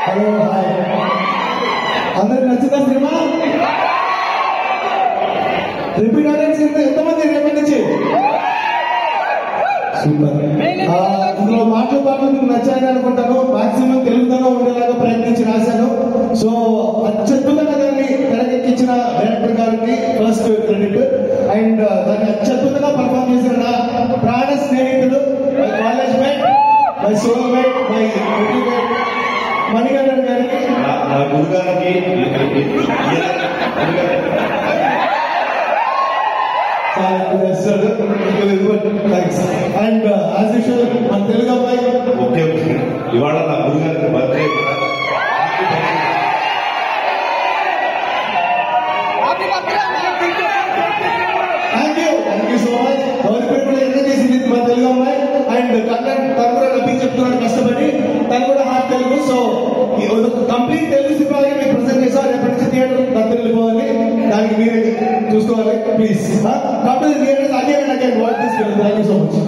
Hello hi, అందరికి నచ్చుతా cinema? Repeat audience ఎంతమంది రేపటి నుంచి? సూపర్. ఇందులో మాటలు పాటలు మీకు నచ్చాయని అనుకుంటాను. మాక్సిమం తెలుగుదనం ఉండేలాగా ప్రయత్నించి రాశాను. సో అత్యద్భుతంగా దాన్ని తెరకెక్కించిన డైరెక్టర్ గారికి ఫస్ట్ క్రెడిట్. అండ్ దాన్ని అత్యద్భుతంగా పర్ఫామ్ చేసిన నా ప్రాణ స్నేహితుడు, my college mate, my soul mate, my motivate Manikandan గారికి, నా గురుగారికి అండ్ యాజ్ యూజువల్ మన తెలుగు అమ్మాయి ఓకే ఇవాళ నా గురుగారికి birthday. Thank you so much. Government కూడా ఎంజాయ్ చేసింది మన తెలుగు అమ్మాయి. అండ్ కన్నడ తను కూడా డబ్బింగ్ చెప్తున్నాడు కష్టపడి, తను కూడా heart Telugu. So complete Telugu సినిమాకి మీకు ప్రజెంట్ చేసాం. రేపటి నుంచి థియేటర్ దత్తు వెళ్ళిపోవాలి, దానికి మీరే చూసుకోవాలి please. Complete theatre again and again what this. Thank you so much.